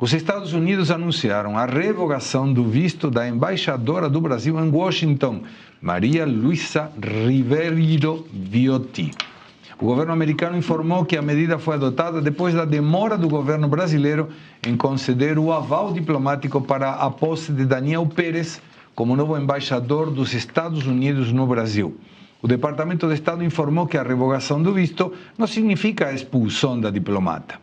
Os Estados Unidos anunciaram a revogação do visto da embaixadora do Brasil em Washington, Maria Luisa Ribeiro Viotti. O governo americano informou que a medida foi adotada depois da demora do governo brasileiro em conceder o aval diplomático para a posse de Daniel Pérez como novo embaixador dos Estados Unidos no Brasil. O Departamento de Estado informou que a revogação do visto não significa a expulsão da diplomata.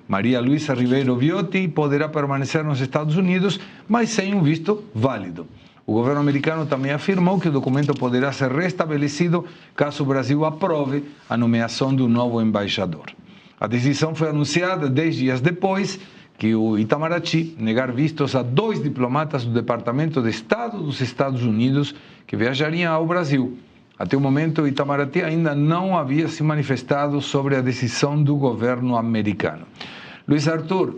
Maria Luisa Ribeiro Viotti poderá permanecer nos Estados Unidos, mas sem um visto válido. O governo americano também afirmou que o documento poderá ser restabelecido caso o Brasil aprove a nomeação do novo embaixador. A decisão foi anunciada 10 dias depois que o Itamaraty negar vistos a 2 diplomatas do Departamento de Estado dos Estados Unidos que viajariam ao Brasil. Até o momento, o Itamaraty ainda não havia se manifestado sobre a decisão do governo americano. Luiz Arthur,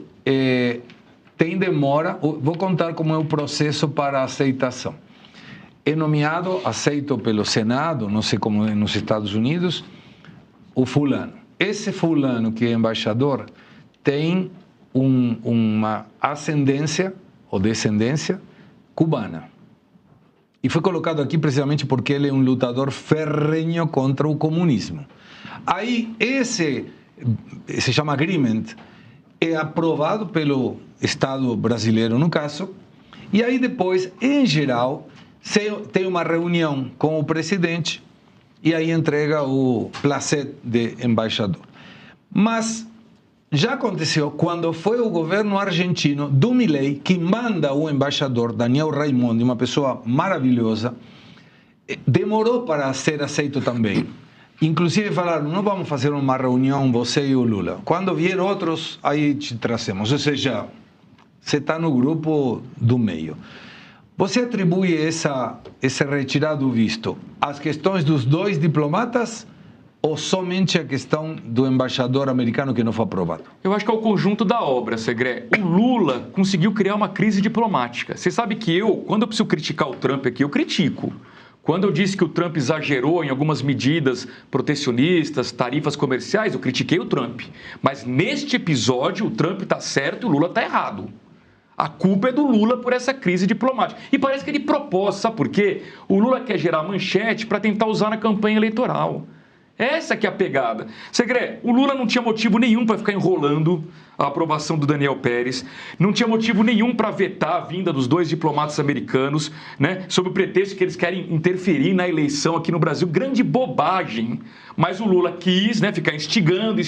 tem demora, vou contar como é o processo para a aceitação. É nomeado, aceito pelo Senado, não sei como é nos Estados Unidos, o fulano. Esse fulano que é embaixador tem uma ascendência ou descendência cubana. E foi colocado aqui precisamente porque ele é um lutador ferrenho contra o comunismo. Aí, esse se chama agreement, é aprovado pelo Estado brasileiro, no caso, e aí depois, em geral, tem uma reunião com o presidente e aí entrega o placet de embaixador. Mas já aconteceu quando foi o governo argentino do Milei que manda o embaixador Daniel Raimondi, uma pessoa maravilhosa, demorou para ser aceito também. Inclusive falaram, não vamos fazer uma reunião, você e o Lula. Quando vier outros, aí te trazemos. Ou seja, você está no grupo do meio. Você atribui esse retirado do visto às questões dos 2 diplomatas ou somente a questão do embaixador americano que não foi aprovado? Eu acho que é o conjunto da obra, Segré. O Lula conseguiu criar uma crise diplomática. Você sabe que quando eu preciso criticar o Trump aqui, eu critico. Quando eu disse que o Trump exagerou em algumas medidas protecionistas, tarifas comerciais, eu critiquei o Trump. Mas neste episódio, o Trump está certo e o Lula está errado. A culpa é do Lula por essa crise diplomática. E parece que ele propôs, sabe por quê? O Lula quer gerar manchete para tentar usar na campanha eleitoral. Essa que é a pegada. Segré, o Lula não tinha motivo nenhum para ficar enrolando a aprovação do Daniel Pérez, não tinha motivo nenhum para vetar a vinda dos 2 diplomatas americanos, né, sob o pretexto que eles querem interferir na eleição aqui no Brasil. Grande bobagem. Mas o Lula quis, né, ficar instigando,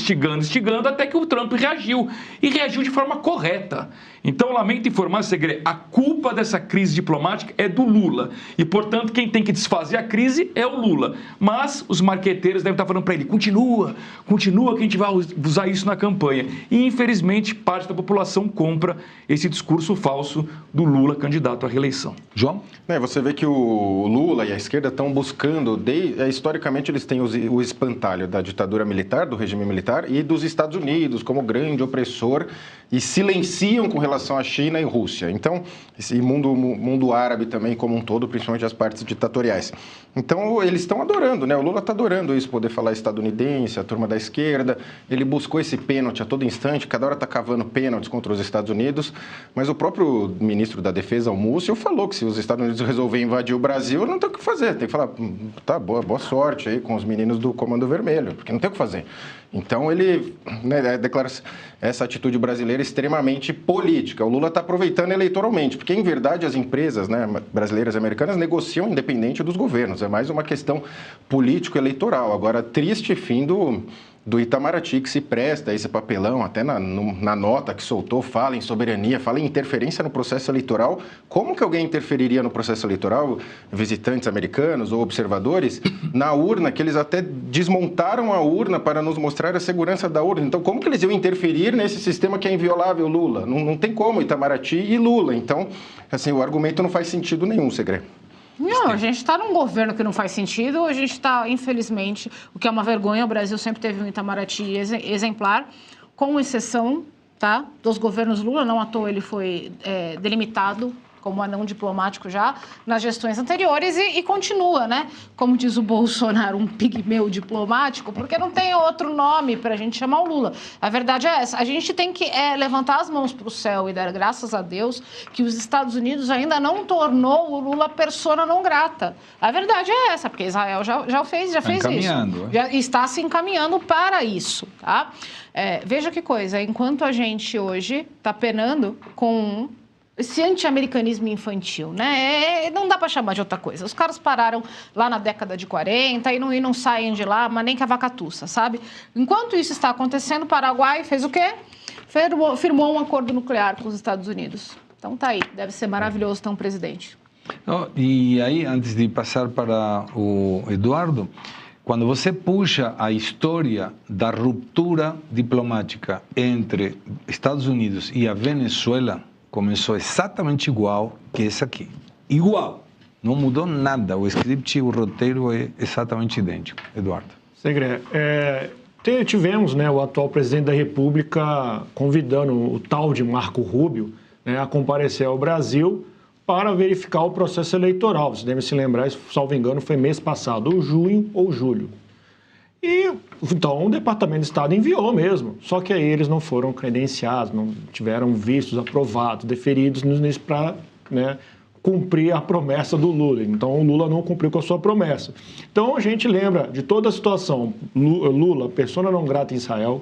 até que o Trump reagiu. E reagiu de forma correta. Então, lamento informar, Segré, a culpa dessa crise diplomática é do Lula. E, portanto, quem tem que desfazer a crise é o Lula. Mas os marqueteiros devem estar falando para ele, continua que a gente vai usar isso na campanha. E, infelizmente, parte da população compra esse discurso falso do Lula candidato à reeleição. João? Você vê que o Lula e a esquerda estão buscando, historicamente eles têm o espantalho da ditadura militar, do regime militar e dos Estados Unidos como grande opressor e silenciam com relação à China e Rússia. Então, esse mundo árabe também como um todo, principalmente as partes ditatoriais. Então, eles estão adorando, né? O Lula está adorando isso, poder falar estadunidense, a turma da esquerda. Ele buscou esse pênalti a todo instante, cada hora está cavando pênaltis contra os Estados Unidos, mas o próprio ministro da Defesa, o Múcio, falou que se os Estados Unidos resolverem invadir o Brasil, não tem o que fazer. Tem que falar, tá, boa sorte aí com os meninos do Comando Vermelho, porque não tem o que fazer. Então, ele declara essa atitude brasileira extremamente política. O Lula está aproveitando eleitoralmente, porque, em verdade, as empresas, né, brasileiras e americanas negociam independente dos governos. É mais uma questão político-eleitoral. Agora, triste fim do Itamaraty, que se presta a esse papelão, até na nota que soltou, fala em soberania, fala em interferência no processo eleitoral. Como que alguém interferiria no processo eleitoral? Visitantes americanos ou observadores? Na urna, que eles até desmontaram a urna para nos mostrar a segurança da urna. Então, como que eles iam interferir nesse sistema que é inviolável, Lula? Não tem como, Itamaraty e Lula. Então, assim, o argumento não faz sentido nenhum, Segredo. Não, a gente está num governo que não faz sentido, a gente está, infelizmente, o que é uma vergonha, o Brasil sempre teve um Itamaraty exemplar, com exceção, tá, dos governos Lula, não à toa ele foi delimitado como anão diplomático já nas gestões anteriores e continua, né? Como diz o Bolsonaro, um pigmeu diplomático, porque não tem outro nome para a gente chamar o Lula. A verdade é essa, a gente tem que levantar as mãos para o céu e dar graças a Deus que os Estados Unidos ainda não tornou o Lula persona não grata. A verdade é essa, porque Israel já fez isso. Já está se encaminhando para isso, tá? Veja que coisa, enquanto a gente hoje está penando com esse anti-americanismo infantil, né? Não dá para chamar de outra coisa. Os caras pararam lá na década de 40 e não saem de lá, mas nem que a vaca tussa, sabe? Enquanto isso está acontecendo, o Paraguai fez o quê? Firmou um acordo nuclear com os Estados Unidos. Então tá aí, deve ser maravilhoso ter um presidente. E aí, antes de passar para o Eduardo, quando você puxa a história da ruptura diplomática entre Estados Unidos e a Venezuela, começou exatamente igual que essa aqui. Igual. Não mudou nada. O script, o roteiro é exatamente idêntico. Eduardo. Segre, tivemos, né, o atual presidente da República convidando o tal de Marco Rubio, né, a comparecer ao Brasil para verificar o processo eleitoral. Você deve se lembrar, salvo engano, foi mês passado, ou junho ou julho. E então o Departamento de Estado enviou mesmo, só que aí eles não foram credenciados, não tiveram vistos aprovados, deferidos para, né, cumprir a promessa do Lula. Então o Lula não cumpriu com a sua promessa. Então a gente lembra de toda a situação. Lula, persona não grata em Israel,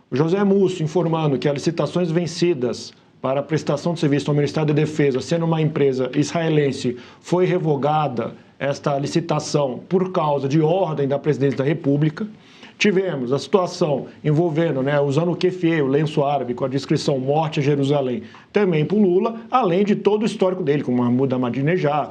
José Múcio informando que as licitações vencidas para a prestação de serviço ao Ministério da Defesa, sendo uma empresa israelense, foi revogada esta licitação por causa de ordem da Presidência da República. Tivemos a situação envolvendo, né, usando o kefir, o lenço árabe, com a descrição morte a Jerusalém, também para o Lula, além de todo o histórico dele, como Mahmoud Ahmadinejad,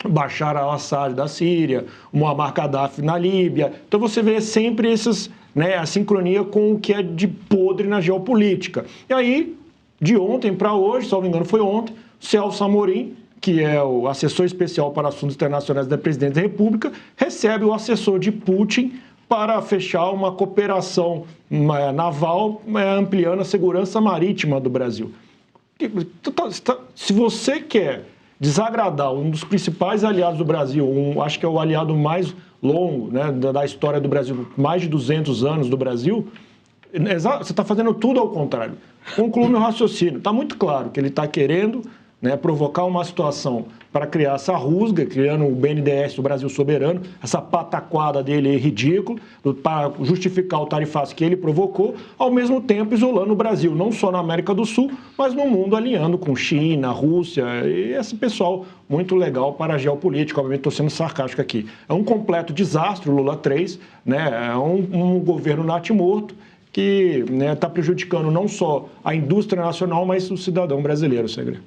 Bashar al-Assad da Síria, Muammar Gaddafi na Líbia. Então você vê sempre a sincronia com o que é de podre na geopolítica. E aí, de ontem para hoje, se não me engano foi ontem, Celso Amorim, que é o assessor especial para assuntos internacionais da Presidência da República, recebe o assessor de Putin para fechar uma cooperação naval ampliando a segurança marítima do Brasil. Se você quer desagradar um dos principais aliados do Brasil, acho que é o aliado mais longo, né, da história do Brasil, mais de 200 anos do Brasil, você está fazendo tudo ao contrário. Concluo meu raciocínio. Está muito claro que ele está querendo, né, provocar uma situação para criar essa rusga, criando o BNDES, o Brasil Soberano, essa pataquada dele é ridículo, para justificar o tarifaço que ele provocou, ao mesmo tempo isolando o Brasil, não só na América do Sul, mas no mundo, alinhando com China, Rússia, e esse pessoal muito legal para a geopolítica. Obviamente estou sendo sarcástico aqui. É um completo desastre o Lula 3, né, é um governo natimorto, que está prejudicando não só a indústria nacional, mas o cidadão brasileiro, Segre.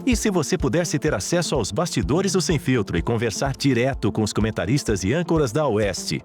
E se você pudesse ter acesso aos bastidores do Sem Filtro e conversar direto com os comentaristas e âncoras da Oeste?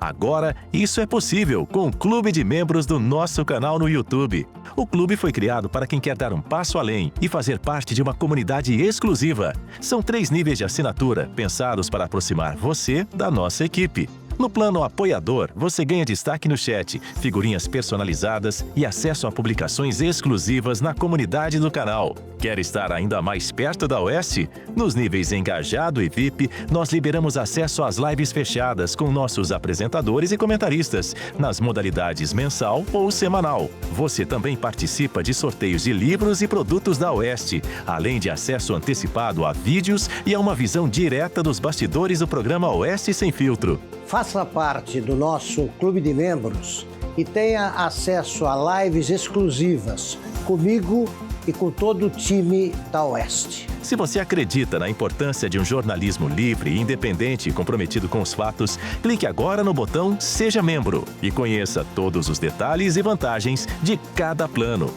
Agora, isso é possível com o Clube de Membros do nosso canal no YouTube. O clube foi criado para quem quer dar um passo além e fazer parte de uma comunidade exclusiva. São 3 níveis de assinatura, pensados para aproximar você da nossa equipe. No plano apoiador, você ganha destaque no chat, figurinhas personalizadas e acesso a publicações exclusivas na comunidade do canal. Quer estar ainda mais perto da Oeste? Nos níveis Engajado e VIP, nós liberamos acesso às lives fechadas com nossos apresentadores e comentaristas, nas modalidades mensal ou semanal. Você também participa de sorteios de livros e produtos da Oeste, além de acesso antecipado a vídeos e a uma visão direta dos bastidores do programa Oeste Sem Filtro. Faça parte do nosso clube de membros e tenha acesso a lives exclusivas comigo e com todo o time da Oeste. Se você acredita na importância de um jornalismo livre, independente e comprometido com os fatos, clique agora no botão Seja Membro e conheça todos os detalhes e vantagens de cada plano.